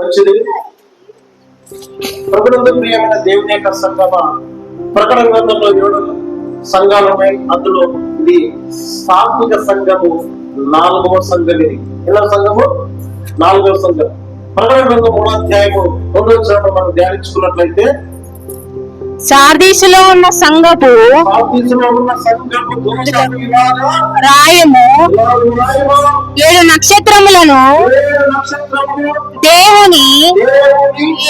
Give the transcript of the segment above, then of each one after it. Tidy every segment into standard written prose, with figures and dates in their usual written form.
మంచిది. ప్రభునందు ప్రియమైన దేవుని యొక్క సంగమ, ప్రకటన గ్రంథంలో 7 సంఘాలు ఉన్నాయి. అందులో ఇది సాత్విక సంఘము 4వ సంఘం. ఇది ఎలా సంఘము? 4వ సంఘం. ప్రకటన గ్రంథం 3వ అధ్యాయము 2వ వచనం మనం ధ్యానించుకున్నట్లయితే, సార్దీసులో ఉన్న సంఘపు రాయము 7 నక్షత్రములను దేవుని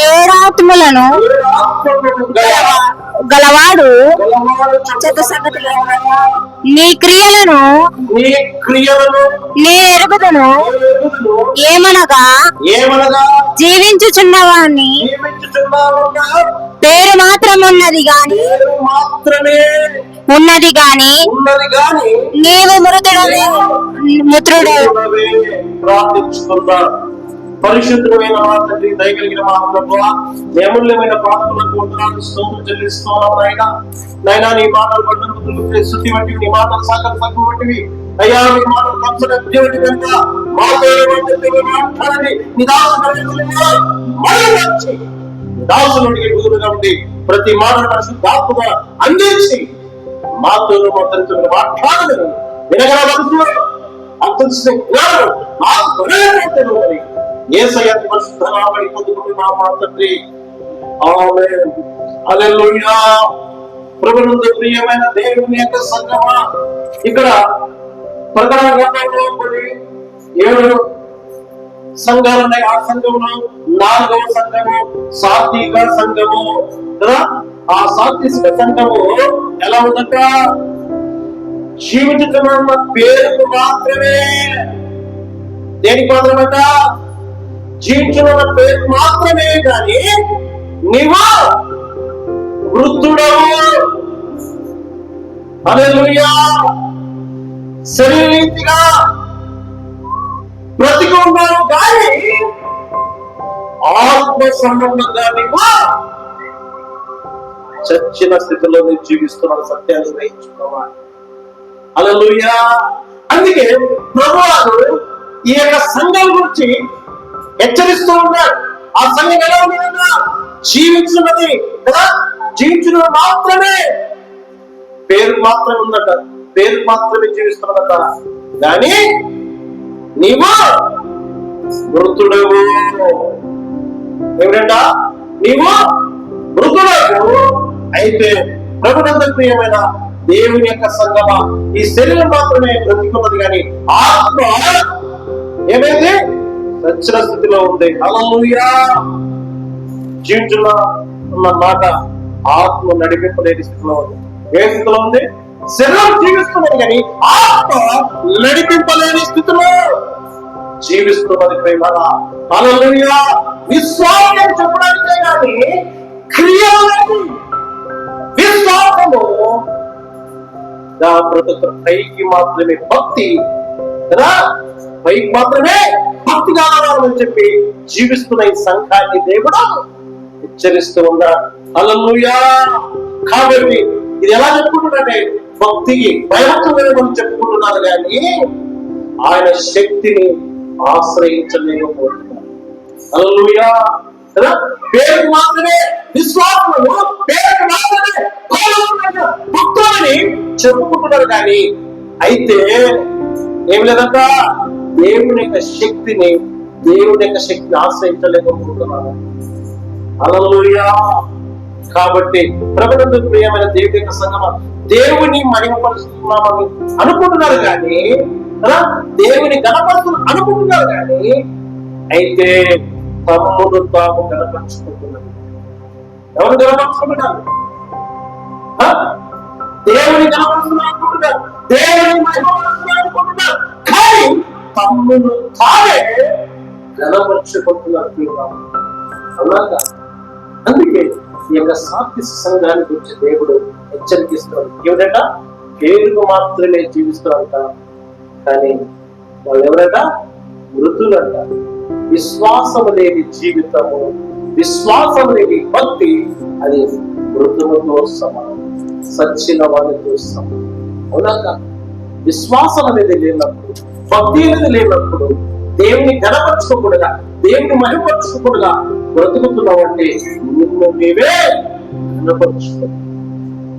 7 ఆత్మలను గలవాడు నీ క్రియలను నీ ఎరుగుదను ఏమనగా జీవించుచున్నవాణ్ణి పేరు మాత్రం ఉన్నది గాని నీవు మృతుడవే. ప్రార్థించుకుందా. పరిశుద్ధమైన తండ్రి, దయగలిగిన మా ప్రభువా, అమూల్యమైన పాఠములకు వందనాలు స్తోత్రం చెల్లిస్తున్నాం నాయనా. నాయనా, నీ మాటలు పట్టణములు శుద్ధి వంటివి, నీ మాటలు సాకలు తక్కువ వంటివి అయ్యా. నీ మాటలు కంసన దేవుడి కనుక మాతో మాట్లాడండి. నీ దాసునుడికి గురువుగా ఉండి ప్రతి మాట శుద్ధాత్మగా అందించి మాతో మాట్లాడదు వినగల వరకు అర్థం జ్ఞానం మాకు యేసయ్య పరిశుద్ధ నామములో పొందుకుంటున్నాం మా తండ్రి. ఆమేన్. హల్లెలూయా. ప్రభునందు ప్రియమైన దేవుని యొక్క సంగమా, ఇక్కడ ప్రకటన గ్రంథంలో 7 సంఘాలు ఉన్నాయి. ఆ సంఘంలో 4వ సంఘము సాత్విక సంఘము కదా. ఆ సాత్విక సంఘము ఎలా ఉందంట? జీవించుతున్న పేరుకు మాత్రమే. దేనికి మాత్రమంట? జీవించున్న పేరు మాత్రమే, కానీ నీవు వృద్ధుడవు. హల్లెలూయా. శరీరీతిగా బ్రతికి ఉన్నావు, కానీ ఆత్మ సంబంధంగా నీవు చచ్చిన స్థితిలో నువ్వు జీవిస్తున్న సత్యాన్ని గ్రహించుకోవాలి. హల్లెలూయా. అందుకే ప్రభువు ఈ యొక్క సంఘం గురించి హెచ్చరిస్తూ ఉన్నాడు. ఆ సంఘం ఎలా ఉంటుందా? జీవించున్నది కదా, జీవించున్నది మాత్రమే. పేరు మాత్రమే ఉందట, పేరు మాత్రమే జీవిస్తున్నదట, కానీ నీవు మృతుడవు. ఏమిటంట? నీవు మృతుడవు. అయితే ప్రభునందు ప్రియమైన దేవుని యొక్క సంగమ, ఈ శరీరం మాత్రమే బ్రతికున్నది, కానీ ఆత్మ ఏమైంది? సచ్చిన స్థితిలో ఉంది. హల్లెలూయా. జీవించున్న మాట ఆత్మ నడిపింపలేని స్థితిలో ఉంది. ఏ స్థితిలో ఉంది? శరీరం జీవిస్తున్నది, కానీ ఆత్మ నడిపింపలేని స్థితిలో జీవిస్తున్నది. ప్రేమ. హల్లెలూయా. విశ్వాసం చెప్పడానికే కానీ క్రియలు విశ్వాసము పైకి మాత్రమే భక్తి కదా, పైకి మాత్రమే భక్తి కావాలని చెప్పి జీవిస్తున్న ఈ సంఘాన్ని దేవుడు హెచ్చరిస్తూ ఉన్నాడు. హల్లెలూయా. కాబట్టి ఇది ఎలా చెప్పుకుంటున్నారంటే, భక్తికి భయభక్తులు మనం చెప్పుకుంటున్నారు, కానీ ఆయన శక్తిని ఆశ్రయించలేకపోతున్నారు. హల్లెలూయా. కదా, పేరు మాత్రమే విశ్వాసము, పేరు మాత్రమే భక్తులని చెప్పుకుంటున్నారు, కానీ అయితే ఏం లేదంట, దేవుని యొక్క శక్తిని ఆశ్రయించలేకపోతున్నారు. హల్లెలూయా. కాబట్టి ప్రభునందు ప్రియమైన దేవుని యొక్క సంగమం, దేవుని మహిమపరుస్తున్నామని అనుకుంటున్నారు, కానీ దేవుని గణపరుస్తున్నారు అనుకుంటున్నారు, కానీ అయితే తమ్ముడు తాము గణపరుచుకుంటున్నారు. ఎవరు గణపరుచుకుంటున్నారు? దేవుని గణపరుస్తున్నారు అనుకుంటున్నారు, దేవుని మహిమపరుస్తున్నారు అనుకుంటున్నారు, కానీ తమ్ముడు తామే గణపరుచుకుంటున్నారు. అవునా? అందుకే ఈ యొక్క సాత్విక సంఘాన్ని గురించి దేవుడు హెచ్చరిస్తున్నాడు. ఏమిటంట? పేరుకు మాత్రమే జీవిస్తారంట, కానీ వాళ్ళు ఎవరంట? మృతులంట. విశ్వాసం లేని జీవితము, విశ్వాసం లేని భక్తి, అది మృతులతో సమానం, సచ్చిన వారితో సమానం. అవునా? విశ్వాసం అనేది లేనప్పుడు, భక్తి అనేది లేనప్పుడు, దేవుని గణపరచుకోకూడగా, దేవుని మహిమపరచుకోకూడగా బ్రతుకుతున్నావు అంటే నిన్ను నీవే గణపరచుకో.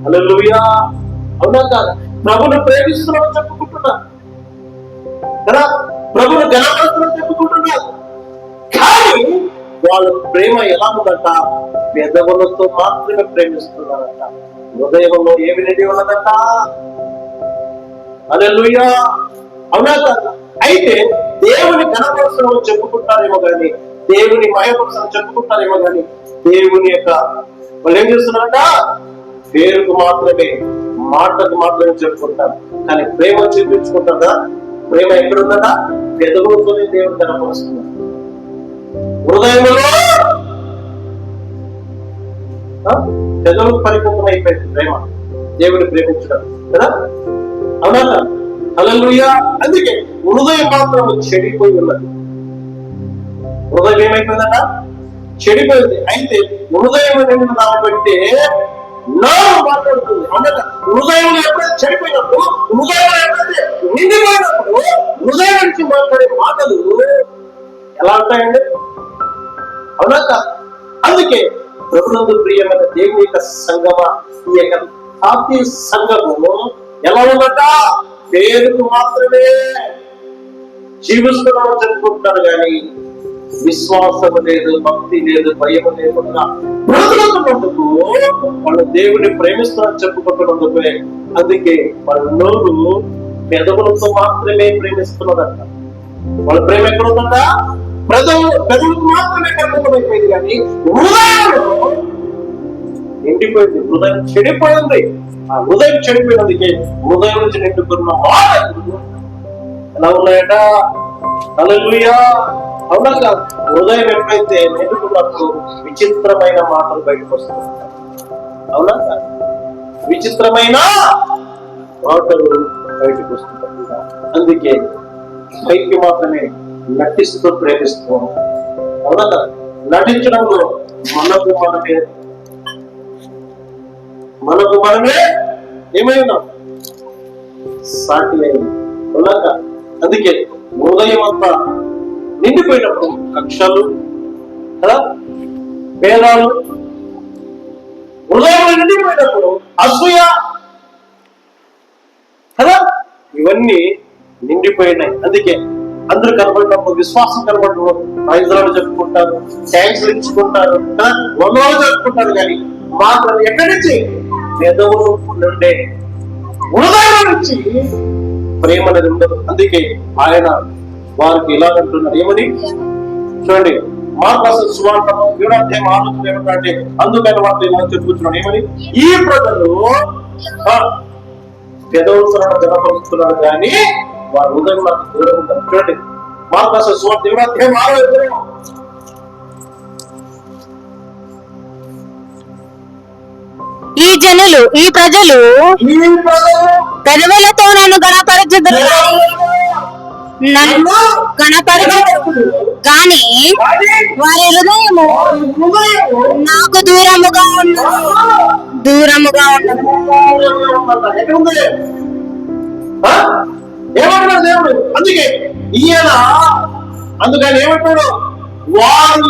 హల్లెలూయా. అవునా కాదా? ప్రభుని ప్రేమిస్తున్నావు చెప్పుకుంటున్నా కదా, ప్రభుని గణపరుస్తున్నావు చెప్పుకుంటున్నారు. కానీ వాళ్ళ ప్రేమ ఎలా ఉందంట? పెదవులతో మాత్రమే ప్రేమిస్తున్నారంట, హృదయంలో ఏమి నిండి ఉన్నదంట? హల్లెలూయా. అవునా కాదా? అయితే దేవుని గణపరుస్తున్నాం చెప్పుకుంటారేమో కానీ, దేవుని మహిమపరుస్తున్నాం చెప్పుకుంటారేమో కానీ, దేవుని యొక్క వాళ్ళు ఏం చేస్తున్నారంట? పేరుకు మాత్రమే, మాటకు మాత్రమే చెప్పుకుంటారు, కానీ ప్రేమ చూపించుకుంటారా? ప్రేమ ఎక్కడుందట? పెదవులతోనే దేవుని కనపరుస్తున్నారు. హృదయంలో పెదవులకు పరిపూర్ణం అయిపోయింది ప్రేమ, దేవుని ప్రేమించడం కదా. అవునా? హల్లెలూయా. అందుకే హృదయం మాత్రం చెడిపోయి ఉన్నది. హృదయం ఏమైపోయిందట? చెడిపోయింది. అయితే హృదయం నిండిన దాన్ని బట్టి నోరు మాట్లాడుతుంది. అందుకే హృదయం ఎప్పుడైతే చెడిపోయినప్పుడు, హృదయం ఎప్పుడైతే నిండిపోయినప్పుడు, హృదయం నుంచి మాట్లాడే మాటలు ఎలా ఉంటాయండి? అవునా? అందుకే ప్రభునందు ప్రియమైన దేవుని యొక్క సంగమ, ఈ యొక్క ఆత్మీయ సంఘము ఎలా ఉందట? పేరుకు మాత్రమే జీవిస్తున్నామని చెప్పుకుంటారు కానీ విశ్వాసం లేదు, భక్తి లేదు, భయం లేకుండా బ్రతుకుతున్నందుకు వాళ్ళు దేవుని ప్రేమిస్తున్నారని చెప్పుకుంటున్నందుకు, అందుకే వాళ్ళ నోరు పెదవులతో మాత్రమే ప్రేమిస్తున్నదంట. వాళ్ళ ప్రేమ ఎక్కడ ఉందంట? పెదవులకు మాత్రమే కర్మమైపోయింది కానీ హృదయంలో నిండిపోయింది. హృదయం చెడిపోయింది. ఆ హృదయం చెడిపోయినందుకే హృదయం నుంచి నిండుకున్న మాటలు ఎలా ఉన్నాయట? హల్లెలూయా. అవునా కాదు? హృదయం ఎప్పుడైతే నిండుకున్నప్పుడు విచిత్రమైన మాటలు బయటకు వస్తున్నాయి. అవునా కాదు? విచిత్రమైన మాటలు బయటకు వస్తున్నాయి. అందుకే పైకి మాత్రమే నటిస్తూ ప్రేమిస్తూ, అవునా కాదు? నటించడంలో మనకు మనమే ఏమైనా సాటి అయింది. అవునా కాదు? అందుకే హృదయం అంతా నిండిపోయినప్పుడు కక్షలు కదా, భేదాలు, హృదయంలో నిండిపోయినప్పుడు అసూయ కదా, ఇవన్నీ నిండిపోయినాయి. అందుకే అందరూ కనబడినప్పుడు, విశ్వాసం కనబడినప్పుడు ఐదురాలు చెప్పుకుంటారు, థ్యాంక్స్ ఇచ్చుకుంటారు కదా, వందలు చెప్పుకుంటారు. కానీ మాత్రం ఎక్కడి నుంచి? పెదవులు నుండే, హృదయం నుంచి ప్రేమ అనేది ఉండదు. అందుకే ఆయన వారికి ఇలా అంటున్నారు. ఏమని చూడండి, మార్కు సువార్త 7వ అధ్యాయం 6వ వచనం ఏమంటే, అందుకని వార్త ఇలా చెప్పుకుంటున్నాడు. ఏమని? ఈ ప్రజలు పెదవులను జనపరుస్తున్నారు కానీ వారి హృదయం నాకు దూరం ఉంటారు. చూడండి, మార్కు సువార్త 7వ అధ్యాయం 6వ వచనం, ఈ ప్రజలు పెదవులతో నన్ను గణపరచుదురు కానీ వారి హృదయము నాకు దూరముగా ఉన్నది. ఏమంటున్నాడు దేవుడు? అందుకే ఈయన అందుకని ఏమంటాడు? వారు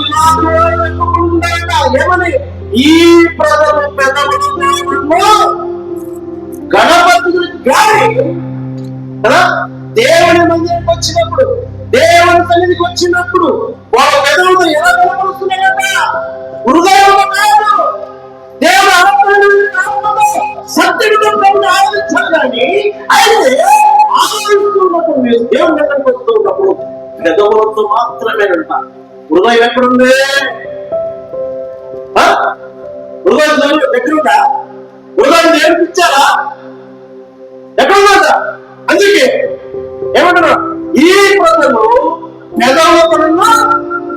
ఏమని? ఈ ప్రజలు పెద్దలు గణపతులు కానీ కదా, దేవుని మందిరికి వచ్చినప్పుడు, దేవుని సన్నిధికి వచ్చినప్పుడు వాళ్ళ పెదవులు ఎలా కనపడుతున్నాయట? హృదయంలో కాదు. దేవుడు సత్యవిధంగా ఆలోచించాలి కానీ అయితే ఆలోచిస్తున్నప్పుడు, దేవుని దగ్గరికి వస్తూ ఉన్నప్పుడు పెదవులతో మాత్రమే అంట. హృదయం ఎక్కడుంది? హృదయం ఎక్కడుందా? హృదయం నేర్పించారా? ఎక్కడుందా? అందుకే ఏమంటున్నా? ఈ ప్రజలు పెదవులను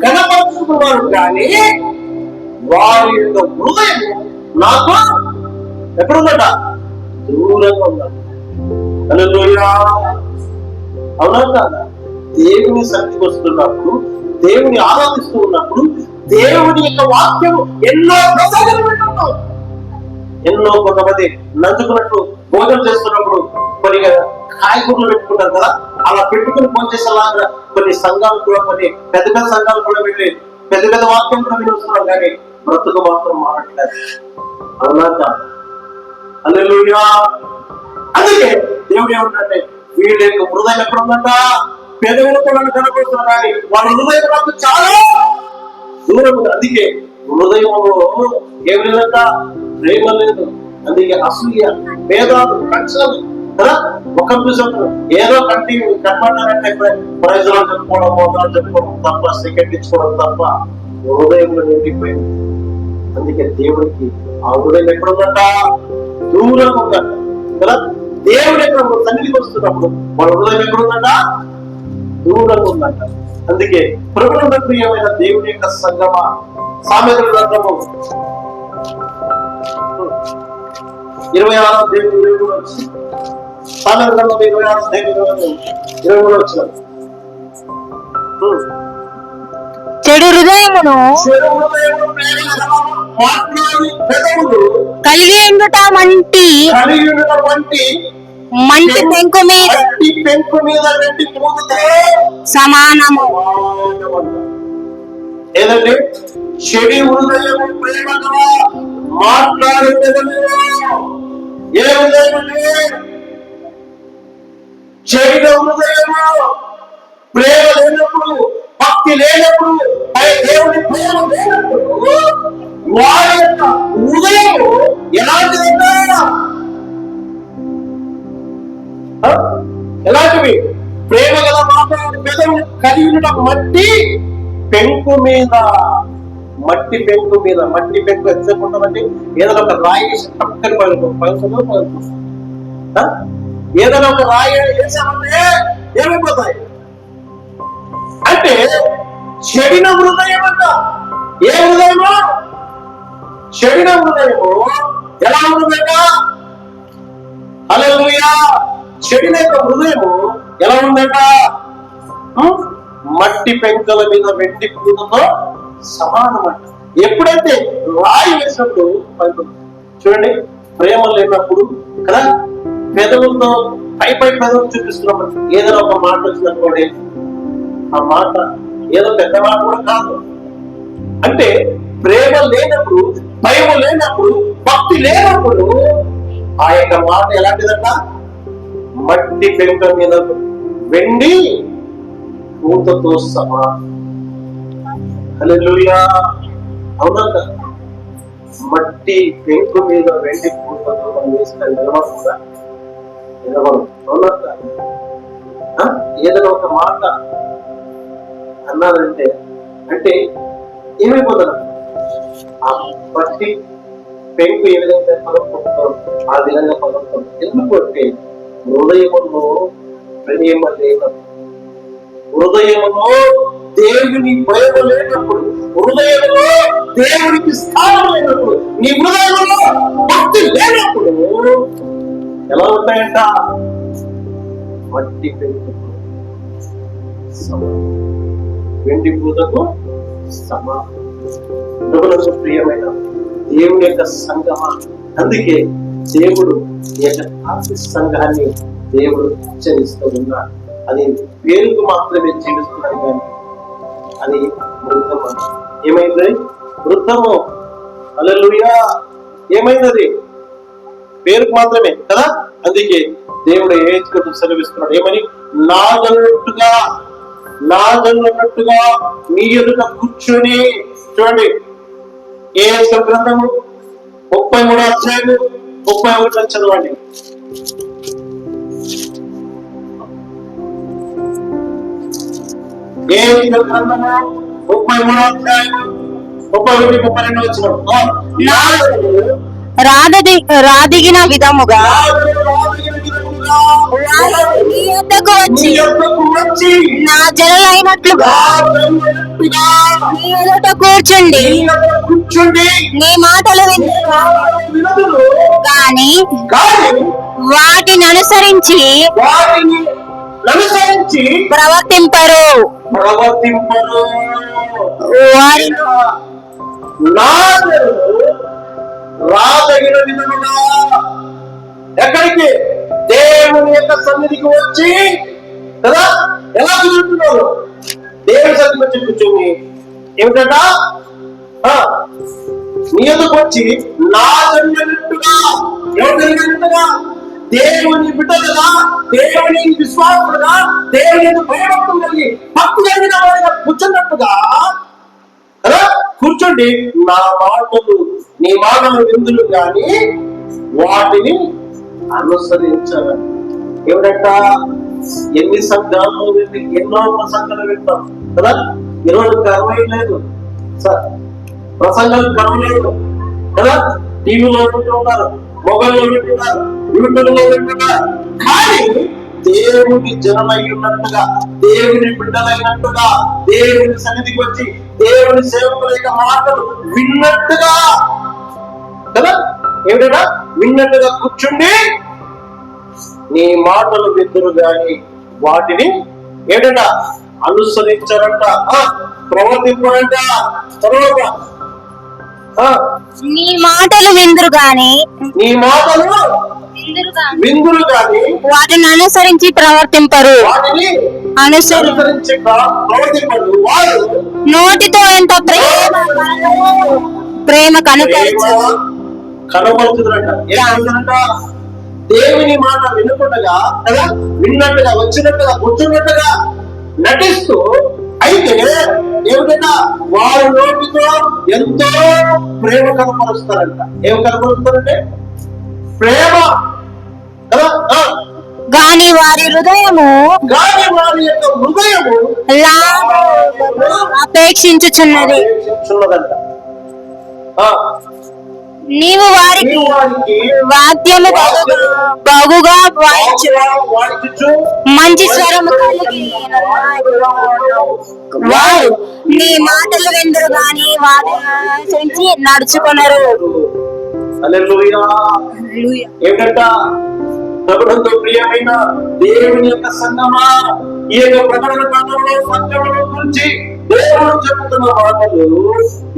కనపరుచుకున్నారు కానీ వారి యొక్క హృదయం నాకు ఎక్కడుందట? దూరంగా ఉందట. హల్లెలూయా. అవునా కాదా? దేవుని సన్నిధికి వస్తున్నప్పుడు, దేవుని ఆరాధిస్తూ ఉన్నప్పుడు, దేవుని యొక్క వాక్యం ఎన్నో ప్రసంగాలు వింటున్నాం. ఎన్నో కొంతమంది నంచుకున్నట్టు భోజనం చేస్తున్నప్పుడు కొన్ని కాయగూరలు పెట్టుకుంటారు కదా, అలా పెట్టుకుని పనిచేసేలాగా కొన్ని సంఘాలు కూడా, కొన్ని పెద్ద పెద్ద సంఘాలు కూడా వెళ్ళి పెద్ద పెద్ద వాక్యం కూడా వినిస్తున్నారు, కానీ బ్రతుకు మాత్రం మారట్లేదు. అవునాక హల్లెలూయా. అందుకే దేవుడు ఏమంటే వీళ్ళ యొక్క హృదయం ఎక్కడ ఉందంట, పెదవులతో కనబడుతున్నారు కానీ వాళ్ళ హృదయం నాకు చాలా దూరం ఉంది. అందుకే హృదయంలో ఏం లేదంట, ప్రేమ లేదు. అందుకే అసూయ, భేదాలు, కక్షలు కదా. ఒక చూసారు ఏదో కంటి కనబడ్డారంటే ప్రైజులు చెప్పుకోవడం, మోదాలు చెప్పుకోవడం తప్ప, సెకండ్ ఇచ్చుకోవడం తప్ప హృదయంలో నిండిపోయింది. అందుకే దేవుడికి ఆ హృదయం ఎక్కడ ఉందంట, దూరంగా ఉందంట కదా. దేవుడు ఎక్కడ సన్నిధికి వస్తున్నప్పుడు వాళ్ళ హృదయం ఎక్కడ ఉందంట, దూరంగా ఉందంట. అందుకే ప్రభువుల ప్రియమైన దేవుని యొక్క సంగమ, సామెతల గ్రంథము 26వ అధ్యాయం 23 వచ్చిన, సామెతల గ్రంథం 26వ అధ్యాయం 23 వచ్చిన, చెడు హృదయమును కలిగి ఉండుట వంటి మంటి పెంకు మీద సమానము. ఏదంటే చెడు హృదయము ప్రేమగా మాట్లాడుతుంది. ఏ హృదయం అంటే చెడు హృదయము, ప్రేమ లేనప్పుడు, భక్తి లేనప్పుడు, దేవుని ప్రేమ లేనప్పుడు వారి యొక్క హృదయం ఎలాంటివి ప్రేమ గల మాట్లాడే పెదవులు కలిగి ఉండటం మట్టి పెంకు మీద. మట్టి పెంకు మీద, మట్టి పెంకు ఎంతసేపు ఉంటుందంటే ఏదైనా ఒక రాయి వేసి పక్కన పలుకుతుంది. ఏదైనా ఒక రాయి వేసామంటే ఏమైపోతాయి అంటే చెడిన హృదయం అంట. ఏ హృదయము? చెడిన హృదయము ఎలా ఉంటుందంట? హల్లెలూయా. చెడిన యొక్క హృదయము ఎలా ఉందంట? మట్టి పెంకల మీద వెండి పూతతో సమానమంట. ఎప్పుడైతే రాయి వేసినప్పుడు చూడండి, ప్రేమ లేనప్పుడు కదా, పెదవులతో పై పెదవులు చూపిస్తున్నప్పుడు ఏదైనా ఒక మాట వచ్చినప్పుడు ఆ మాట ఏదో పెద్ద మాట కూడా కాదు. అంటే ప్రేమ లేనప్పుడు, భయం లేనప్పుడు, భక్తి లేనప్పుడు ఆ యొక్క మాట ఎలాంటిదంట? మట్టి పెంక మీద వెండి పూతతో సమానం. హల్లెలూయా. అవునా? మట్టి పెంకు మీద వెండి పూతతో మనం వేస్తే నిలబడుతుందా? నిలబడు. అవునా? ఏదైనా ఒక మాట అన్నారంటే అంటే ఏమైపోతారు? ఆ మట్టి పెంకు ఏ విధంగా పలుకుంటాం ఆ విధంగా పలుకుంటాం. ఎందుకంటే హృదయములో ప్రేమ లేనప్పుడు, హృదయములో దేవుని భయం లేనప్పుడు, హృదయంలో దేవునికి స్థానం లేనప్పుడు, నీ హృదయంలో భక్తి లేనప్పుడు ఎలా ఉంటాయంట? మట్టి పెంకు సమానం, వెండి పూతకు సమానం. ప్రియమైన దేవుని యొక్క సంఘమా, అందుకే దేవుడు ఈ యొక్క ఆత్మ సంఘాన్ని దేవుడు హెచ్చరిస్తూ ఉన్నాడు. అది పేరుకు మాత్రమే జీవిస్తున్నాడు, కానీ అది వృద్ధము. ఏమైంది? వృద్ధము. హల్లెలూయా. ఏమైంది? పేరుకు మాత్రమే కదా. అందుకే దేవుడు ఏచుకుంటూ సెలవిస్తున్నాడు. ఏమని? నాదన్నట్టుగా మీ ఎదుట కూర్చొని. చూడండి, ఏ గ్రంథము 33వ అధ్యాయము 31 చదవండి. ఏ గ్రంథము 33వ అధ్యాయము 31-32 చదవండి. రాదిగిన విధముగా నీ యొద్దకు వచ్చి నా జనులైనట్లుగా నీ ఎదుట కూర్చుండి నీ మాటలు వినుదురు గాని వాటిని అనుసరించి ప్రవర్తింపరు. రాదగిన విధముగా ఎక్కడికి? దేవుని యొక్క సన్నిధికి వచ్చి కదా? ఎలా కుదురుతున్నారు? దేవుడి సన్నిధికి వచ్చి కూర్చొని ఏమిటంట, నీ ఎదుకు వచ్చి నా జరిగినట్టుగా, ఎవరు జరిగినట్టుగా? దేవుని బిడ్డలుగా, దేవుని విశ్వాసులుగా, దేవుని భయభక్తులు కలిగి భక్తి కలిగిన వారిగా కూర్చున్నట్టుగా కదా కూర్చోండి. నా మాటలు, నీ మాటలు విందులు కానీ వాటిని అనుసరించాలని. ఏమిటంట? ఎన్ని సంఘాలు వెళ్ళి ఎన్నో ప్రసంగాలు వింటాం కదా. ఈరోజు కరువై లేదు సార్, ప్రసంగాలు కరువు లేదు కదా. టీవీలో వింటున్నారు, మొబైల్లో వింటున్నారు, యూట్యూబ్లో వింటున్నారు. కానీ దేవుని జనమై ఉన్నట్టుగా, దేవుని బిడ్డలైనట్టుగా, దేవుని సన్నిధికి వచ్చి దేవుని సేవకుల యొక్క మాటలు విన్నట్టుగా కదా, ఏమిటా విన్నట్టుగా కూర్చుండి నీ మాటలు విందురు గాని వాటిని ఏమిట అనుసరించారంట, ప్రవర్తింపడంట. తర్వాత నీ మాటలు విందురు గాని, నీ మాటలు విందురు గాని వాటిని అనుసరించి ప్రవర్తింపరు. వాటిని అనుసరించి ప్రవర్తింపరు. వారు నోటితో ఎంత ప్రేమ కనబడుతుందంట. ఏమంటారంట? దేవుని మాట వినకుండగా కదా, విన్నట్టుగా, వచ్చినట్టుగా, కూర్చున్నట్టుగా నటిస్తూ, అయితే ఏమిటంట, వారి నోటితో ఎంతో ప్రేమ కనపరుస్తారంట. ఏం కనపరుస్తారంటే ప్రేమ కదా. గాని వారి హృదయము, గాని వారి యొక్క హృదయము అపేక్షించుచున్నది. నీవు వారికి వాద్యము బహుగా వాయించు, మంచి స్వరము కలిగి వారు నీ మాటలు విందురు గాని వాటిని నడుచుకొనరు. ఏమిటంట? ప్రభుత్వంతో ప్రియమైన దేవుని యొక్క సంగమా, ఈ యొక్క ప్రకటన గ్రంథంలో సంఘముల గురించి దేవుడు చెబుతున్న మాటలు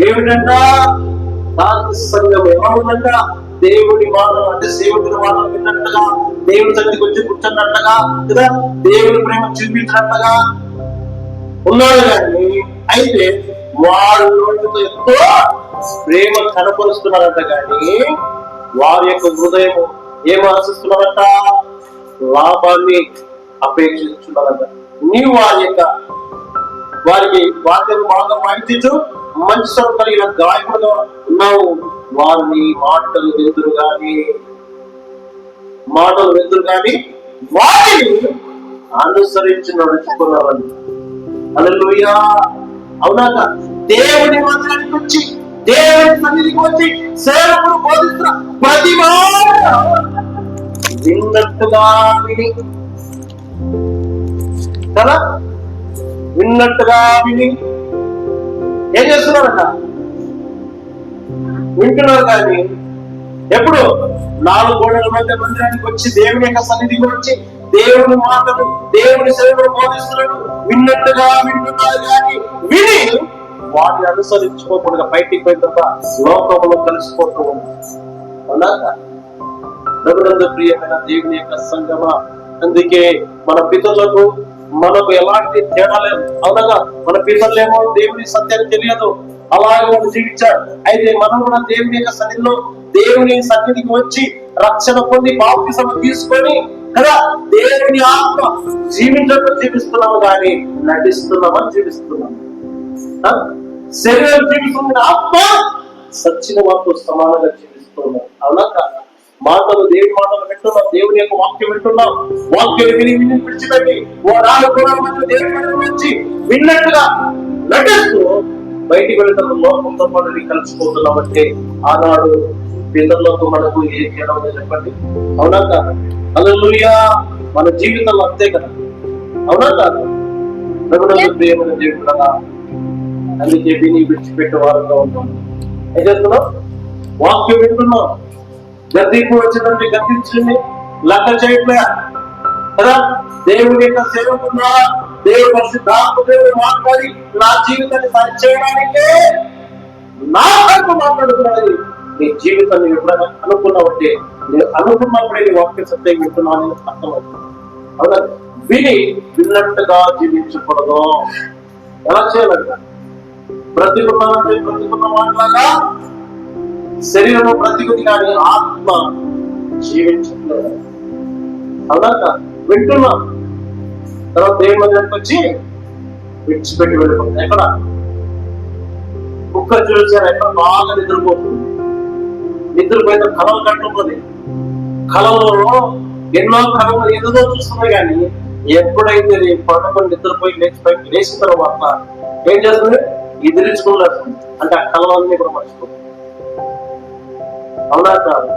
ఏమిటంట? సంఘం ఎలా ఉందంట? దేవుడి మాటలు అంటే సేవకుడి మాటలు విన్నట్టుగా, దేవుడి సన్నిధికి వచ్చి కూర్చున్నట్టుగా కదా, దేవుడి ప్రేమ చూపించినట్టుగా ఉన్నాడు. కానీ అయితే వాళ్ళు ఎంతో ప్రేమ కనపరుస్తున్నారంట. కానీ వారి యొక్క హృదయం ఏం ఆశిస్తున్నారంట? లాభాన్ని అపేక్షిస్తున్నారంట. నీవు వారికి వాక్యం బాగా వాయించు, మంచి స్వరం కలిగిన గాయకుడుగా ఉన్నావు. వారిని మాటలు వెళ్తురు గాని వారిని అనుసరించి నడుచుకున్నారని. హల్లెలూయా. అవునాక? దేవుని మందిరానికి వచ్చి, దేవుని సన్నిధికి వచ్చి సేవకుడు బోధిస్తున్న ప్రతి మాట విన్నట్టుగా విని కదా, విన్నట్టుగా విని ఏం చేస్తున్నారట? వింటున్నారు. కానీ ఎప్పుడు 4 గోడల మధ్య మందిరానికి వచ్చి దేవుని యొక్క సన్నిధికి వచ్చి దేవుని మాటలు, దేవుని సేవలు బోధిస్తున్నాడు. విన్నట్టుగా వింటున్నారు. కానీ విని వాటిని అనుసరించుకోకుండా బయటికి పోయిన తర్వాత లోకంలో కలిసిపోతూ ఉంది. అలాగా ప్రభునందు ప్రియమైన దేవుని యొక్క సంగమా, అందుకే మన పితరులకు మనకు ఎలాంటి తేడా లేదు. అవునగా? మన పితరులేమో దేవుని సత్యాన్ని తెలియదు, అలాగే వాళ్ళు జీవించాడు. అయితే మనం కూడా దేవుని యొక్క సన్నిధిలో, దేవుని సన్నిధికి వచ్చి రక్షణ పొంది బాప్తిసం తీసుకొని కదా, దేవుని ఆత్మ జీవించడం జీవిస్తున్నాము, కానీ నటిస్తున్నామని జీవిస్తున్నాము. శరీరం జీవిస్తున్న ఆత్మ సచ్చిన వారితో సమానంగా జీవిస్తున్నాం. అవునా కాదా? మాటలు, దేవుని మాటలు వింటున్నాం, దేవుని యొక్క వాక్యం వింటున్నాం. వాక్యం విని విడిచిపెట్టి దేవుని వచ్చి విన్నట్టుగా నటిస్తూ బయటికి వెళ్తున్న లోకంతో పాటు కలిసిపోతున్నాం. అంటే ఆనాడు పితరులకు మనకు ఏం చేయడం చెప్పండి. అవునా కాదు? హల్లెలూయా. మన జీవితంలో అంతే కదా. అవునా కాదు? ప్రియమైన దేవుడు కదా, అందుకే విని విడిచిపెట్టే వారంగా ఉన్నాం. ఏం చేస్తున్నాం? వాక్యం వింటున్నాం. గద్దెకు వచ్చినట్టు గద్దించింది లెక్క చేయట్లే కదా. దేవుడి యొక్క సేవకున్నా దేవుడు పరిశుద్ధాత్మదేవుడు మాట్లాడి నా జీవితాన్ని సరి చేయడానికే నా కడుపు మాట్లాడుతున్నది. నీ జీవితాన్ని ఎప్పుడైనా అనుకున్నావంటే, నేను అనుకున్నప్పుడే నీ వాక్య సత్యం వింటున్నానని అర్థమవుతుంది. అవునా? విన్నట్టుగా జీవించకూడదు. ఎలా చేయాలంట? బ్రతికున్నానంటే బ్రతికున్న మాటలాగా శరీరము బ్రతికుది కానీ ఆత్మ జీవించట్లేదు. అవునా? వింటున్నా తర్వాత దేవుని మందిరానికి వచ్చి విడిచిపెట్టి వెళ్ళిపోతుంది. ఎక్కడ కుక్క చూసారు, ఎక్కడ బాగా నిద్రపోతుంది. నిద్రపోయిన కళలు కట్టుకుంటుంది. కళలలో ఎన్నో కళలు ఏదో చూస్తుంది, కానీ ఎప్పుడైతే పడుకొని నిద్రపోయి లేచిన తర్వాత ఏం చేస్తుంది? ఎదిరించుకోలేదు. అంటే ఆ కళలన్నీ కూడా మర్చిపోతుంది. అవునా కాదు?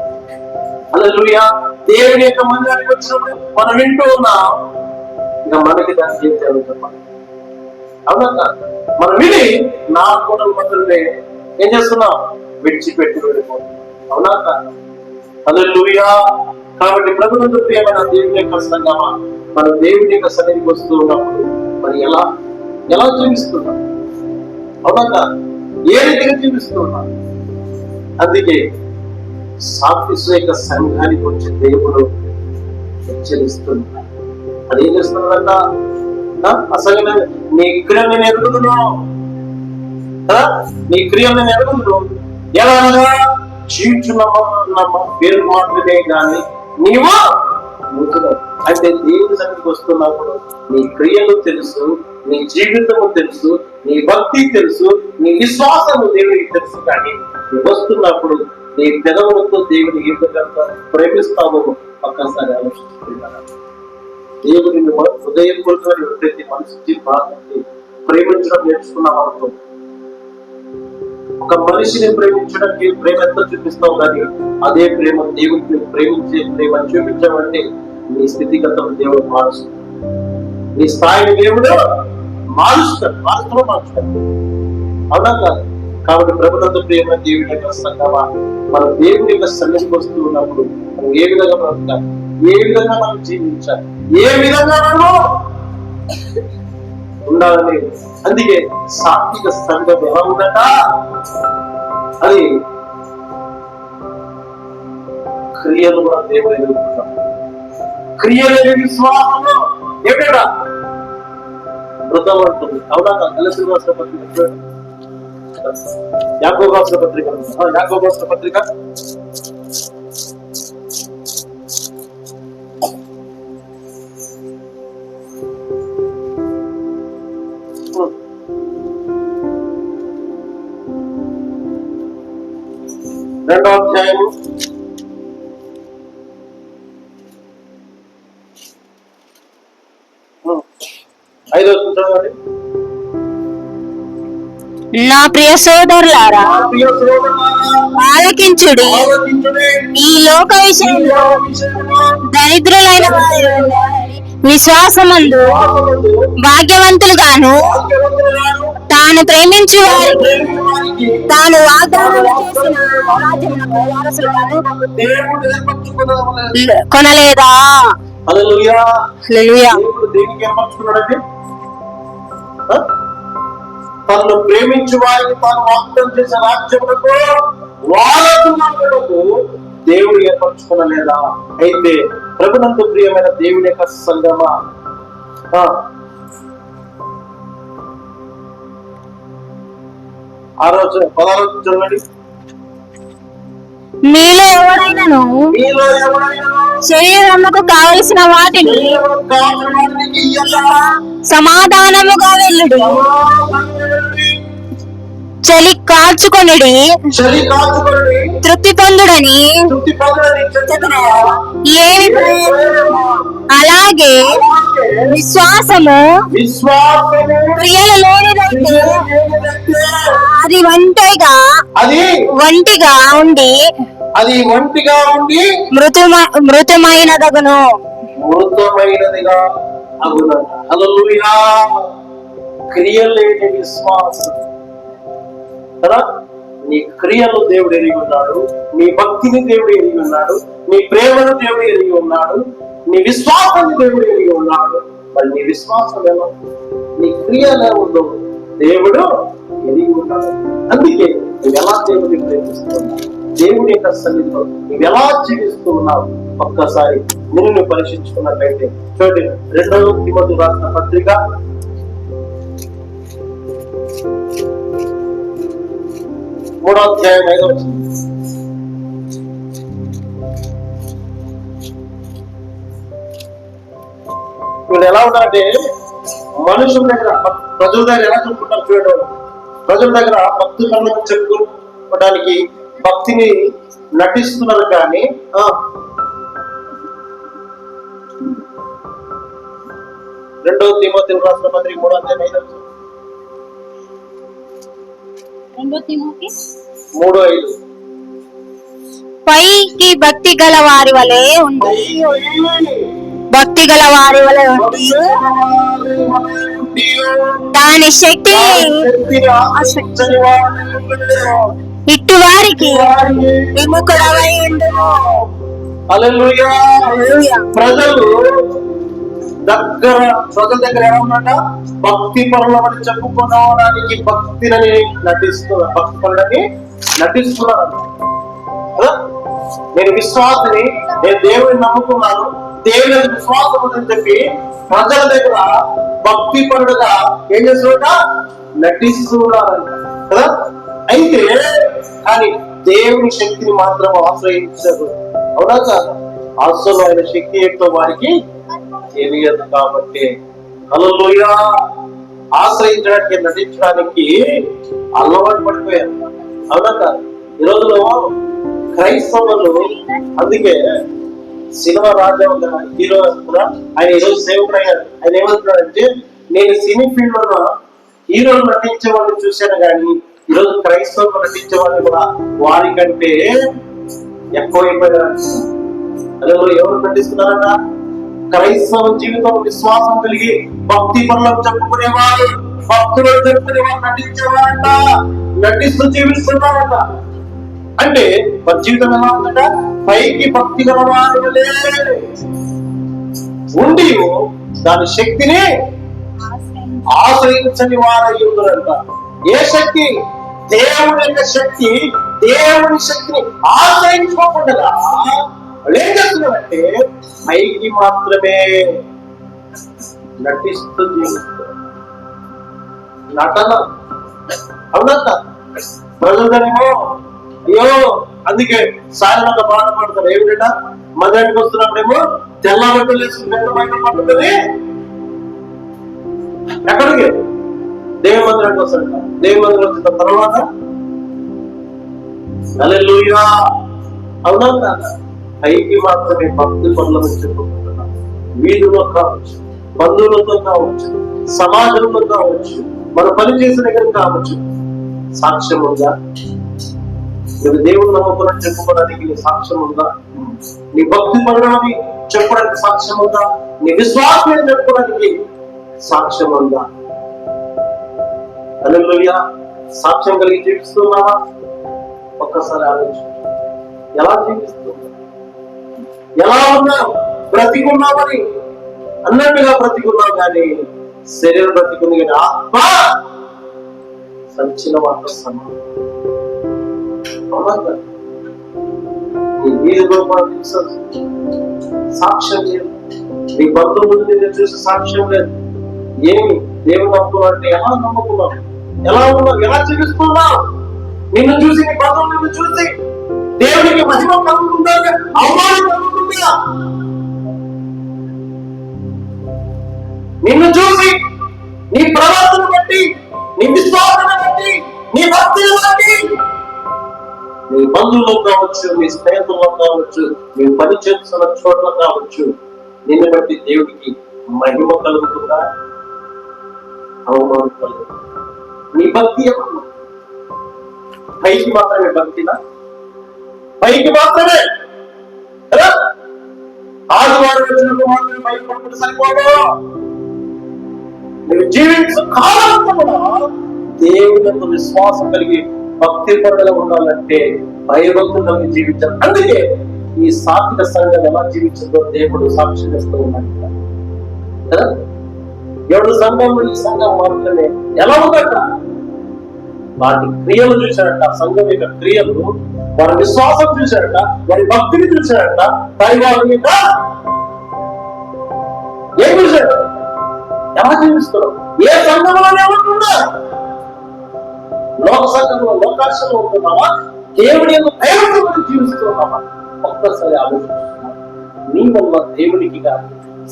హల్లెలూయా. దేవుని యొక్క మందిరానికి వచ్చినప్పుడు మనం వింటూ ఉన్నాం, ఇక మనకి దాన్ని ఏం చేయాలో చెప్పాలి. అవునా కాదు? మనం విని నా కూడా మందులనే ఏం చేస్తున్నాం? విడిచిపెట్టి వెళ్ళిపోతున్నాం. అవునా కాదు? హల్లెలూయా. కాబట్టి ప్రభుత్వ ప్రియమైన దేవుని యొక్క సంగమా, మనం దేవుని యొక్క సన్నిధికి వస్తూ ఉన్నప్పుడు మరి ఎలా ఎలా జీవిస్తున్నాం? అవునా కాదు? ఏ రీతిగా జీవిస్తున్నాం? అందుకే సాత్విక యొక్క సంఘానికి వచ్చి దేవుడు హెచ్చరిస్తున్నాడు. అది ఏం చేస్తున్నాడంట? అసలు నీ క్రియలు నేను ఎరుగుతున్నాను, నీ క్రియలు నేను ఎరుగుతున్నాను. ఎలా జీవించున్న పేరు మాత్రమే కానీ నీవు అంటే దేవుడి సన్నిధికి వస్తున్నప్పుడు నీ క్రియలు తెలుసు, నీ జీవితము తెలుసు, నీ భక్తి తెలుసు, నీ విశ్వాసము దేవుడికి తెలుసు. కానీ నువ్వు వస్తున్నప్పుడు నీ పెదవులతో దేవుని ఏ విధంగా ప్రేమిస్తావో ఒక్కసారి ఆలోచిస్తున్నాను. దేవుడిని హృదయపూర్వకమైన ప్రతి మనిషికి బాధని ప్రేమించడం నేర్చుకున్నాం. ఒక మనిషిని ప్రేమించడానికి ప్రేమ ఎంత చూపిస్తావు, కానీ అదే ప్రేమ దేవుడిని ప్రేమించే ప్రేమ చూపించామంటే నీ స్థితిగతులు దేవుడు మారుస్తాడు. నీ స్థాయిని దేవుడు మారుస్తాడు. అవునా కాదు? కాబట్టి ప్రభుత్వ ప్రేమ దేవుడి యొక్క సంగమా, మనం దేవుడి యొక్క సన్నిధికి వస్తూ ఉన్నప్పుడు మనం ఏ విధంగా బ్రతకాలి, ఏ విధంగా మనం జీవించాలి, ఏ విధంగా మనం ఉండాలని. అందుకే సాత్విక సంఘం ఎలా ఉందట? అది క్రియలు కూడా దేవుడు ఎదుర్కొంటాం. క్రియలు విశ్వాసము ఏమిటా? మృతం అంటుంది. అవునా? కలసి రాష్ట్ర పత్రిక, యాకోబు రాష్ట్ర పత్రిక, యాకోబు రాష్ట్ర పత్రిక 2వ అధ్యాయము 5వ వచనం. నా ప్రియ సోదరులారా, ఆలకించుడి. ఈ లోక విషయంలో దరిద్రులైన వారు విశ్వాసమందు భాగ్యవంతులుగాను, తాను ప్రేమించు వారికి తాను వాగ్దానం చేసిన రాజ్యమునకు వారసులుగాను కొనలేదా? హల్లెలూయా. హల్లెలూయా. దేనికి ఏర్పరచుకున్నాడండి? తనను ప్రేమించు వారికి తాను వాగ్దానం చేసిన రాజ్యమునకు వారసులకు దేవుడు ఏర్పరచుకునలేదా? అయితే ప్రభునందు ప్రియమైన దేవుని యొక్క సంగమా, ఆ రోజు 16 చదవండి. మీలో ఎవరైనాను శరీరముకు కావలసిన వాటిని సమాధానముగా వెళ్ళుడి, చలి కాచుకొనుడి, తృప్తి పొందుడని. ఏమి అలాగే విశ్వాసము క్రియలు లేనిదైతే అది ఒంటిగా ఉండి మృతమైనదగును. మృతమైనదిగా అగును. హల్లెలూయా. క్రియలేని విశ్వాసం కదా. నీ క్రియలు దేవుడు ఎరిగి ఉన్నాడు, నీ భక్తిని దేవుడు ఎరిగి ఉన్నాడు, నీ ప్రేమను దేవుడు ఎరిగి ఉన్నాడు, నీ విశ్వాసాన్ని దేవుడు ఎరిగి ఉన్నాడు. మరి నీ విశ్వాసం ఎలా, నీ క్రియలు ఉందో దేవుడు ఎరిగి ఉన్నాడు. అందుకే నువ్వు ఎలా దేవుడిని ప్రేమిస్తున్నావు, దేవుడి యొక్క సన్నిధిలో నువ్వు ఎలా జీవిస్తూ ఉన్నావు, ఒక్కసారి నిన్ను పరీక్షించుకున్నట్లయితే చూడండి, 2 తిమోతి రాసిన పత్రిక 3వ అధ్యాయం 5వ వచనం. వీళ్ళు ఎలా ఉన్నారంటే మనుషుల దగ్గర, ప్రజల దగ్గర ఎలా చెప్పుకుంటారు చూడండి. ప్రజల దగ్గర భక్తి పనులను చెప్పుకోవడానికి భక్తిని నటిస్తున్నారు, కానీ 2 తిమోతి రాసిన పత్రిక 3వ అధ్యాయం 5వ వచనం. 2 తిమోతి 3:5. పైకి భక్తి గల వారి వలె ఉండి, భక్తి గల వారి వలె ఉండి దాని శక్తి ఇట్టు వారికి విముఖుడవై ఉండును. హల్లెలూయా. ప్రజల దగ్గర ఏమన్నా భక్తి పనులని చెప్పుకోవడానికి భక్తిని నటిస్తున్నారు, భక్తి పనులని నటిస్తున్నారు. నేను విశ్వాసని, నేను దేవుడిని నమ్ముకున్నాను, దేవుని విశ్వాసం అని చెప్పి ప్రజల దగ్గర భక్తి పరుడుగా ఏం చేస్తున్నా నటిస్తున్నారంట కదా. అయితే కానీ దేవుని శక్తిని మాత్రం ఆశ్రయించరు, అవునా కాదు? అసలు ఆయన శక్తి ఏంటో వారికి తెలియదు కాబట్టి హల్లెలూయా ఆశ్రయించడానికి, నటించడానికి అలవాటు పడిపోయారు, అవునా కాదు? ఈ రోజులో క్రైస్తవులు అందుకే సినిమా రాజా హీరో కూడా ఆయన ఈరోజు సేవకుడు అయ్యారు. ఆయన ఏమంటున్నాడంటే, నేను సినీ ఫీల్డ్ లో హీరోలు నటించే వాళ్ళని చూశాను, కానీ ఈరోజు క్రైస్తవులు నటించే వాళ్ళు కూడా వారికంటే ఎక్కువైపోయారు. అదే ఎవరు నటిస్తున్నారట? క్రైస్తవ జీవితం విశ్వాసం కలిగి భక్తి పనులను చెప్పుకునేవారు, భక్తులు చెప్పుకునేవారు నటించేవారంట, నటిస్తూ జీవిస్తున్నారట. అంటే వారి జీవితం ఎలా ఉందట? పైకి భక్తి గల వారి వలె ఉండి దాని శక్తిని ఆశ్రయించని వారై ఉన్నారంట. ఏ శక్తి? దేవుని యొక్క శక్తి. దేవుని శక్తిని ఆశ్రయించుకోకుండా వాళ్ళు ఏం చేస్తున్నారంటే పైకి మాత్రమే నటిస్తూ జీవిస్తారు. నటన, అవునంట. ప్రజలనేమో అయ్యో, అందుకే సాయంత్రం బాధపడతారు. ఏమిట మధ్యాహ్నానికి వస్తున్నప్పుడేమో తెల్ల బట్టలు వేసుకుని పెద్ద బయట పడుతుంది. ఎక్కడికి? దేవ మందిరానికి వస్తాడు. దేవ మందిరం వచ్చిన తర్వాత హల్లెలూయా, అవునా కాదా? పైకి మాత్రమే భక్తి పనులను చెప్పుకుంటున్నాం. వీధుల్లో కావచ్చు, బంధువులతో కావచ్చు, సమాజంలో కావచ్చు, మన పని చేసిన దగ్గర కావచ్చు. సాక్ష్యం ఉందా? నువ్వు దేవుడు నమ్మకం చెప్పుకోవడానికి నీ సాక్ష్యం ఉందా? నీ భక్తి పనులని చెప్పడానికి సాక్ష్యం ఉందా? నీ విశ్వాసం చెప్పుకోవడానికి సాక్ష్యం ఉందా? హల్లెలూయా. సాక్ష్యం కలిగి జీవిస్తున్నావా? ఒక్కసారి ఆలోచించు. ఎలా జీవిస్తున్నావు? ఎలా ఉన్నావు? బ్రతికున్నామని అన్నట్టుగా బ్రతికున్నావు, కానీ శరీరం బ్రతికుంది, కానీ ఆత్మ సంచిన మాట సమానం. నీ వీధిలో సాక్ష్యం లేదు, నీ బంధువులు నిన్ను చూసి సాక్ష్యం లేదు. ఏమి దేవుడు నమ్ముకున్నాడంటే ఎలా నమ్ముకున్నావు? ఎలా ఉన్నావు? ఎలా జీవిస్తున్నావు? నిన్ను చూసి, నీ బంధువులు నిన్ను చూసి దేవునికి మహిమ కలుగుతుందా? అవమానం కలుగుతుందా? నిన్ను చూసి, నీ ప్రవర్తన బట్టి, నీ విశ్వాసాన్ని బట్టి, నీ భక్తిని బట్టి, నీ బంధువుల్లో కావచ్చు, నీ స్నేహితుల్లో కావచ్చు, నీ పని చేస్తున్న చోట్ల కావచ్చు, నిన్ను బట్టి దేవుడికి మహిమ కలుగుతుందా? అవమానం కలుగుతుందా? నీ భక్తి ఏమన్నా పైకి మాత్రమే భక్తినా? పైకి మాత్రమే కదా? ఆదివారం వచ్చినప్పుడు మాత్రమే పైకి పడుకుంటే సరిపోదు. నువ్వు జీవించు కాలంలో కూడా దేవుని విశ్వాసం కలిగి భక్తి పరుడుగా ఉండాలంటే భయభక్తులు జీవించాలి. అందుకే ఈ సాత్విక సంఘం ఎలా జీవించిందో దేవుడు సాక్ష్యం ఇస్తూ ఉన్నాడు కదా. 7 సంఘంలో ఈ సంఘం మాత్రమే ఎలా ఉందట? వాటి క్రియలు చూశాడట, సంఘం యొక్క క్రియలు, వారి విశ్వాసం చూశాడట, వారి భక్తిని చూశాడట. వారి యొక్క ఏం చూశాడు? ఎలా జీవిస్తున్నాం? ఏ సంఘంలోనే ఉంటున్నా? లోక సంఘంలో లోకాశలో ఉంటున్నావా? దేవుడి యొక్క ప్రేమతో జీవిస్తున్నావా? ఒక్కసారి ఆలోచిస్తున్నావా? నీ వల్ల దేవుడికి కానీ,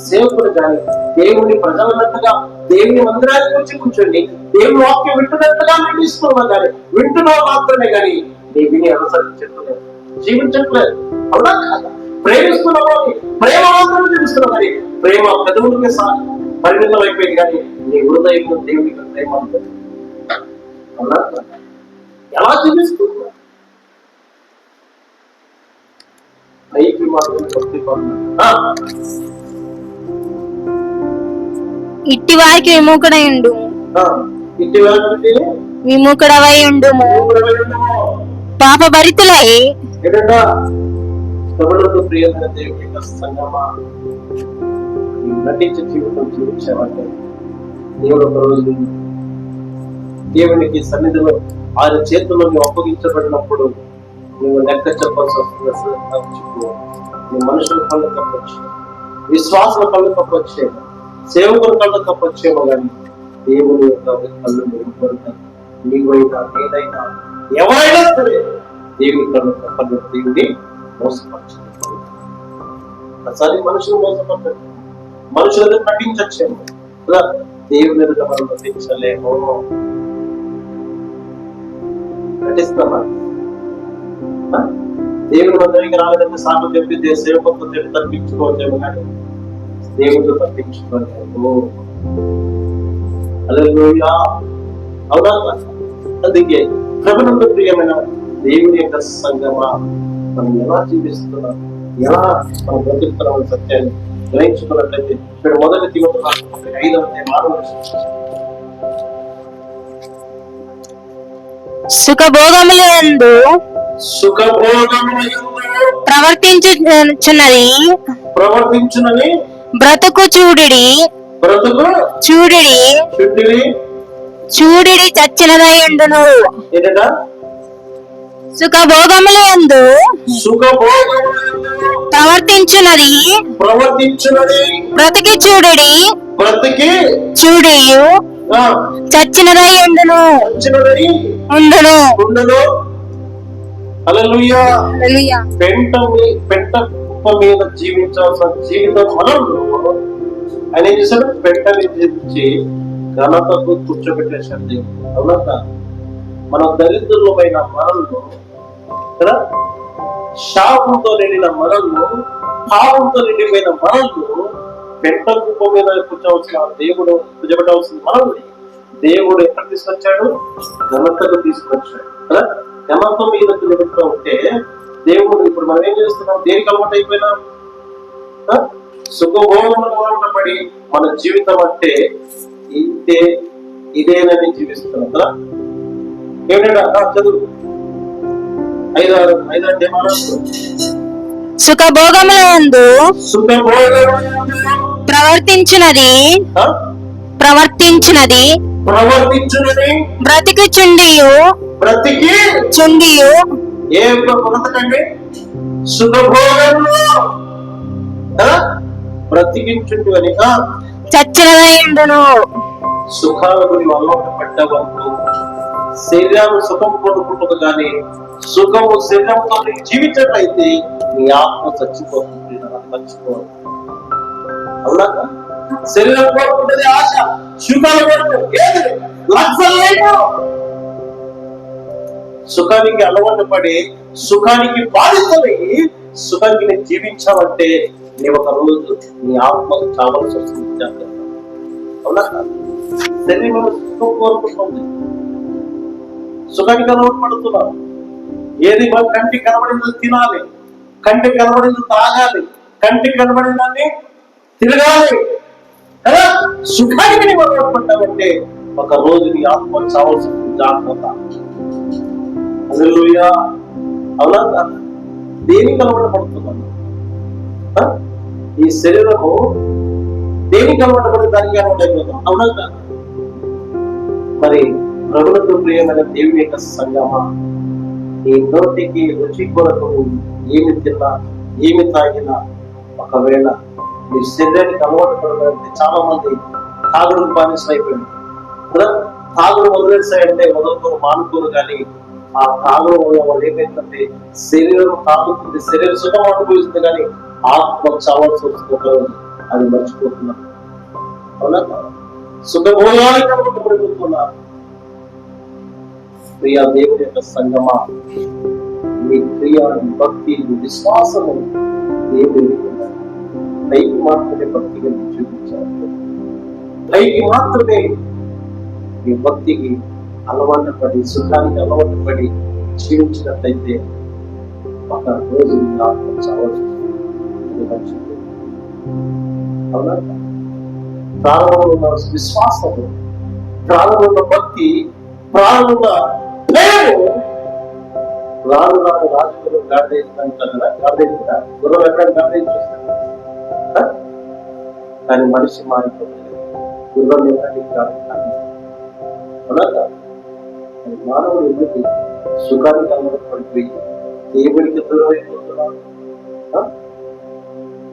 సేవకుడు కానీ, దేవుని ప్రజలన్నట్టుగా దేవుని మందిరానికి వచ్చి కూర్చోండి, దేవుని వాక్యం వింటున్నట్టుగా నటిస్తున్నావా? కానీ వింటున్నావు మాత్రమే కానీ నీ విని అనుసరించట్లేదు, జీవించట్లేదు. అవునా కాదా? ప్రేమిస్తున్నావు అని ప్రేమ మాత్రమే చూపిస్తున్నావు కానీ ప్రేమ పెదవులకే పరిమితం అయిపోయింది కానీ నీ హృదయంలో దేవుడికి ప్రేమ ఉంటుంది. అవునా కాదా? ఎలా చూపిస్తున్నావు? పైకి మాత్రం భక్తి ఇట్టి వారికి విముఖుడై ఉండు, ఇట్టి వారికి విముఖుడవై ఉండుము. పాప భరితులై ఏంటంటే ప్రభువుకు ప్రియమైన దేవుని యొక్క సంగమా, నటించే జీవితం జీవించామంటే దేవుడు ఒక రోజు దేవునికి సన్నిధిలో ఆయన చేతుల్లో అప్పగించబడినప్పుడు నువ్వు లెక్క చెప్పాల్సి వస్తుంది. నీ మనుషుల కళ్ళు తప్పొచ్చు, విశ్వాసుల కళ్ళు తప్పొచ్చేమో, సేవకుల కళ్ళు తప్పొచ్చేమో కానీ దేవుని యొక్క కళ్ళు మెరుగుపడతారు. నీవైనా నేనైనా ఎవరైనా సరే దేవుని కళ్ళు తప్పని దేవుని మోసపరచలేదు. ఒకసారి మనుషులు మోసపడతారు, మనుషుల ఎదురు నటించచ్చేమో కదా, దేవుని ఎదుట మనం నటించలేమో. నటిస్తామా? దేవుని మందిరానికి రాలేదంటే సాగు చెప్పి సేవకులతో చెప్పి తప్పించుకోవచ్చేమో కానీ దేవుడితో తప్పించుకోలేము. హల్లెలూయా. అవునా? అందుకే ప్రభువుకు ప్రియమైన దేవుని యొక్క సంగమా, మనం ఎలా జీవిస్తున్నాం, ఎలా మనం బ్రతుకుతున్నాం సత్యాన్ని గ్రహించుకున్నట్లయితే ఇక్కడ మొదటి తిమోతి 5వ అధ్యాయం సుఖభోగములందు ప్రవర్తించున్నది బ్రతుకు చూడిడి చచ్చినదయుండును. సుఖభోగములందు ప్రవర్తించున్నది బ్రతికి చూడియు చచ్చినదై ఉండును. హల్లెలూయా. పెంట కుప్ప మీద జీవించాల్సిన జీవితం మనం ఆయన ఏం చేశాడు? పెంటని జీవించి ఘనతకు కూర్చోబెట్టేశాడు. అవునా? మన దరిద్రులమైన మనల్ని కదా, శాపంతో నిండిన మనల్ని, పాపంతో నిండిపోయిన మనల్ని పెంట కుప్ప మీద కూర్చోవలసిన దేవుడు కూర్చోబెట్టవలసిన మనల్ని దేవుడు ఎక్కడ తీసుకొచ్చాడు? ఘనతకు తీసుకొచ్చాడు కదా. ఘనత మీద నిలబెడుతూ ఉంటే దేవుడు, ఇప్పుడు మనం ఏం చేస్తున్నాం? దేనికి అలవాటు అయిపోయినా? సుఖభోగములకు అలవాటు పడి మన జీవితం అంటే ఇదేనని జీవిస్తున్నాం కదా. ఏమిటంటే చదువు 5 అధ్యాయం సుఖభోగములందు ప్రవర్తించినది బ్రతికి చుండియు ఏ బ్రతకండి? సుఖభోగంలో బ్రతికించుండి అని చచ్చినదయుండును. సుఖాలకు నీవు అలవాటు పడ్డవద్దు. శరీరాన్ని సుఖం కోరుకుంటుంది కానీ సుఖము శరీరంతో జీవించట్లయితే నీ ఆత్మ చచ్చిపోతుంది, మర్చిపోవాలి. అవునా? శరీరం కోరుకుంటుంది ఆశ, సుఖాలు సుఖానికి అలవాటు పడి సుఖానికి బాధితులై సుఖానికి నేను జీవించావంటే నీ ఒక రోజు నీ ఆత్మకు చావాల్సి వస్తుంది. అవునా? శరీరం సుఖం కోరుకుంటుంది, సుఖానికి అలవాటు పడుతున్నావు. ఏది మన కంటికి కనబడిందో తినాలి, కంటికి కనబడిందో తాగాలి, కంటికి కనబడిందాన్ని తిరగాలి కదా. సుఖానికి నీవు అలవాటు పడ్డావంటే ఒక రోజు నీ ఆత్మ చావాల్సి జాగ్రత్త. హల్లెలూయా. అవునా? దేనికి అలవాటు పడుతున్నాను? ఈ శరీరము దేనికి అలవాటు పడి దానికి అలవాటు అయిపోతాం. అవునా? మరి ప్రభుత్వ ప్రియమైన దేవుని యొక్క సంగమా, నీ నోటికి రుచి కొరకు ఏమి తిన్నా ఏమి తాగినా, ఒకవేళ నీ శరీరానికి అలవాటు పడడానికి చాలా మంది తాగుడు బానిసలు అయిపోయింది కదా. తాగుడు వదిలేసాయంటే వదలకోరు మానుకోరు, కానీ ఆ తాగుడు వల్ల వాళ్ళు ఏమైందంటే శరీరం తాగుతుంది, శరీరం సుఖం అనుభవిస్తుంది, కానీ ఆత్మ చావాల్సి వస్తుంది. అది మర్చిపోతున్నారు. అవునా? సుఖభోగానికి అలవాటు పడిపోతున్నారు. ప్రియా దేవుని యొక్క సంగమా, నీ ప్రియ భక్తి విశ్వాసము దేవుని పైకి మాత్రమే భక్తిగా చూపించాలి. పైకి మాత్రమే ఈ భక్తికి అలవాటు పడి, సుఖానికి అలవాటు పడి జీవించినట్లయితే ఒక రోజు చావచ్చు. అవునా? ప్రారంభంలో ఉన్న విశ్వాసము, ప్రారంభంలో భక్తి, ప్రారంభంగా రాను రాను రాజులు గాడిదేస్తాను కదా. గాడిదేస్తా గుర్రం ఎక్కడ గాడిదేసి చూస్తాను, కానీ మనిషి మారిపోతుంది. గుర్రం ఏంటంటే మానవుడు ఎందుకు సుఖానికి అలవాటు పడిపోయి దేవునికి దూరం అయిపోతున్నాడు?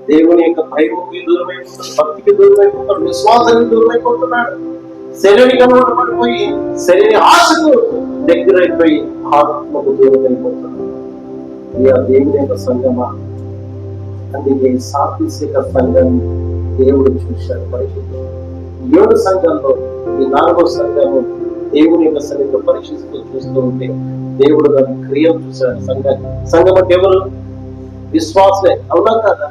దేవుని యొక్క భయముకి దూరం అయిపోతున్నాడు, భక్తికి దూరం అయిపోతున్నాడు, విశ్వాసానికి దూరం అయిపోతున్నాడు. శరీరానికి అలవాటు పడిపోయి శరీర ఆశకు దగ్గర అయిపోయి ఆత్మకు దూరం అయిపోతున్నాడు. దేవుని యొక్క సంగమా, అందుకే సాత్విక సంఘాన్ని దేవుడు చూశాడు. పరిశుద్ధి 7 సంఘాల్లో ఈ 4వ సంఘము దేవుని యొక్క సన్నిధిలో పరీక్షిస్తూ చూస్తూ ఉంటే దేవుడు దాని క్రియలు చూశాడు. సంఘం అంటే ఎవరు? విశ్వాసలే. అవునా కదా?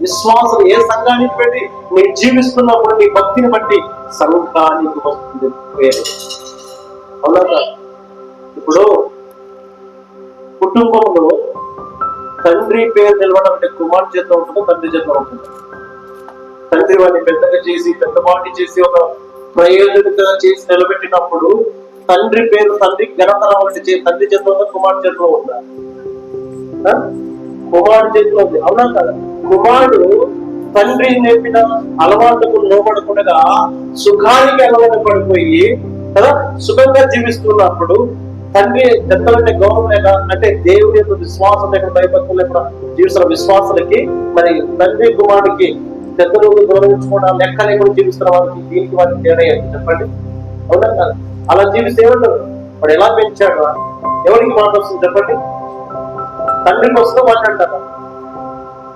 విశ్వాసం ఏ సంఘానికి పెట్టి మీరు జీవిస్తున్నప్పుడు నీ భక్తిని బట్టి సంఘానికి వస్తుంది పేరు. అవునా కదా? ఇప్పుడు కుటుంబంలో తండ్రి పేరు నిలవడం అంటే కుమారుడు చేతిలో ఉంటుందో తండ్రి చేతిలో ఉంటుంది. తండ్రి వాడిని పెద్దగా చేసి పెద్ద మాట చేసి ఒక ప్రయోజనంగా చేసి నిలబెట్టినప్పుడు తండ్రి పేరు, తండ్రి ఘనత రావాలంటే తండ్రి చేతిలో ఉందా కుమారుడు చేతిలో ఉందా? కుమారుడు చేతిలో ఉంది. అవునా కదా? కుమారుడు తండ్రి నేర్పిన అలవాటుకు లోబడకుండా సుఖానికి అలవాటు పడిపోయి కదా సుఖంగా జీవిస్తున్నప్పుడు తండ్రి పెద్దలంటే గౌరవం లేక, అంటే దేవుని యొక్క విశ్వాసం లేకుండా భయభక్తులు లేకుండా జీవిస్తున్న విశ్వాసాలకి మరి తండ్రి కుమారుడికి పెద్దలు గౌరవించుకోవడం లెక్క లేకుండా జీవిస్తున్న వాళ్ళకి దీనికి వారికి తేడా ఏంటి చెప్పండి? అవునా కదా? అలా జీవిస్తే ఏమంటారు? వాడు ఎలా పెంచాడు? ఎవరికి మాట వస్తుంది చెప్పండి? తండ్రికి వస్తుందో మాట్లాడతారు.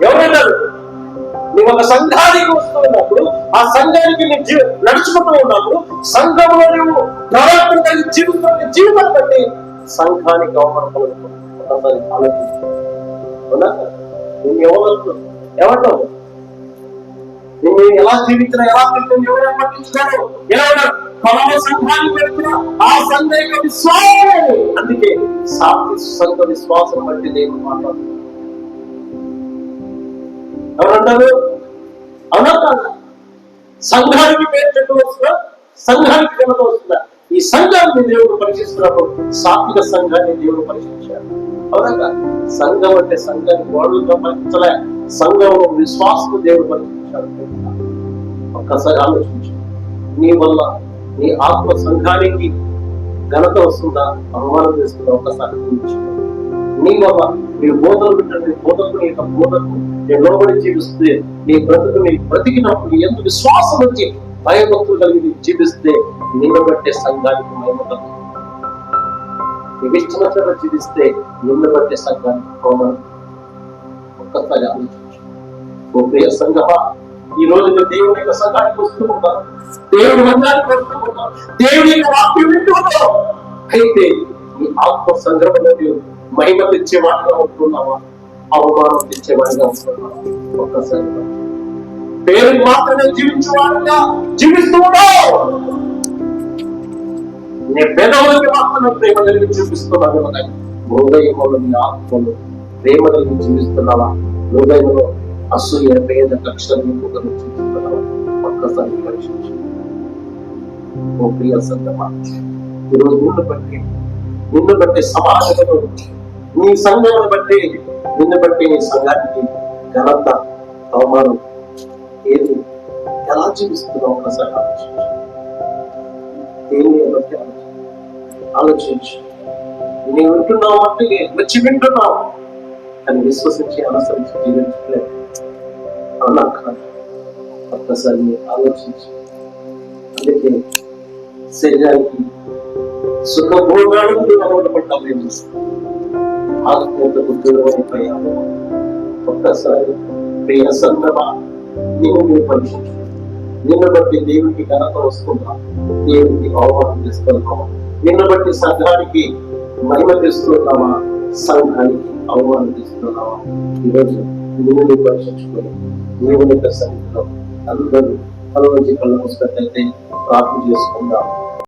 ఎవరంటారు? నువ్వు ఒక సంఘానికి వస్తూ ఉన్నప్పుడు ఆ సంఘానికి నువ్వు నడుచుకుంటూ ఉన్నప్పుడు సంఘంలో నువ్వు ప్రవర్తన కలిగి జీవితం జీవితాన్ని బట్టి సంఘానికి అవమానపడదు. ఒకసారి ఆలోచించు. అవునా? నువ్వు ఏమంటావు? నువ్వు ఎలా జీవించినా ఎలా తింటున్నా ఎవరైనా పట్టించుకోరు. ఎలా పలానా సంఘానికి వెళ్తున్నా ఆ సంఘ యొక్క విశ్వాసం. అందుకే సంఘ విశ్వాసం బట్టి దేవుడు మాట్లాడు. ఎవరంటారు? అవునా కాదు? సంఘానికి పేరు చెట్టు వస్తుందా? సంఘానికి ఘనత వస్తుందా? ఈ సంఘాన్ని దేవుడు పరీక్షిస్తున్నప్పుడు సాత్విక సంఘాన్ని దేవుడు పరీక్షించాడు. అవునా కాదు? సంఘం అంటే సంఘాన్ని గోడలుగా పరీక్షించలే, సంఘం విశ్వాసం దేవుడు పరీక్షించాడు. ఒక్కసారి ఆలోచించు. నీ వల్ల నీ ఆత్మ సంఘానికి ఘనత వస్తుందా, అవమానం చేస్తుందా? ఒక్కసారి నీ వల్ల నీ బోధలు పెట్టండి, బోధకు నీ యొక్క బోధకు నేను లోబడి జీవిస్తే నీ బ్రతుకు నీ బ్రతికినప్పుడు ఎందుకు విశ్వాసం వచ్చి భయభక్తులు కలిగి జీవిస్తే నిన్ను బట్టే సంఘానికి మహిమ. నీకు ఇష్టం జీవిస్తే నిన్ను బట్టే సంఘానికి అవమానం. ఒక్కసారి ఆలోచించు. ఓ ప్రియ సంఘమా, ఈ రోజు దేవుని యొక్క సంఘానికి వస్తూ ఉంటారు, దేవుడి మందిరానికి వస్తూ ఉంటారు, దేవుని యొక్క వాక్యం వింటూ ఉంటావు. అయితే ఈ ఆత్మ సంగ్రహంలో మహిమ తెచ్చేవాడిగా ఉంటున్నావా, అవమానం తెచ్చేవాడిగా ఉంటున్నావా? ఒక్కసారి పేరుకి మాత్రమే జీవించేవాడిగా జీవిస్తూ ఉన్నావు. నీ పేదవాళ్ళకి మాత్రమే ప్రేమ కలిగి చూపిస్తున్నావు. హృదయంలో నీ ఆత్మను ప్రేమ కలిగి జీవిస్తున్నావా? హృదయంలో అసూయ పేద కక్షలు చూపిస్తున్నావా? ఒక్కసారి పరీక్షించు. ఓ ప్రియ సంగమా, ఈరోజు నిన్ను బట్టి సమాజంలో నీ సంఘాన్ని బట్టి నిన్ను బట్టి నీ సంఘానికి ఘనత అవమానం ఏది ఎలా జీవిస్తున్నావు? ఒకసారి ఆలోచించు. దేని బట్టి ఆలోచించు. ఆలోచించు. నీవు వింటున్నావు అంటే వచ్చి వింటున్నావు, కానీ విశ్వసించి అనుసరించి జీవించలేదు. అవునా కాదు? ఒక్కసారి ఆలోచించు. అందుకే శరీరానికి సుఖభోగాలను అలవాటు పడ్డాము, ఆత్మీయతకు దూరమైపోయాము. ఒక్కసారి ప్రియ సంగమా, నీవు పరీక్షించు. నిన్ను బట్టి దేవునికి ఘనత వస్తుందా? దేవునికి అవమానం తెస్తున్నావా? నిన్ను బట్టి సంఘానికి మహిమ తెస్తున్నావా? సంఘానికి అవమానం తెస్తున్నావా? ఈరోజు నిన్ను పరీక్షించుకొని దేవుని యొక్క సన్నిధిలో అందరూ కళ్ళ నుంచి కళ్ళ మూసుకట్టయితే ప్రార్థన చేసుకుందాం.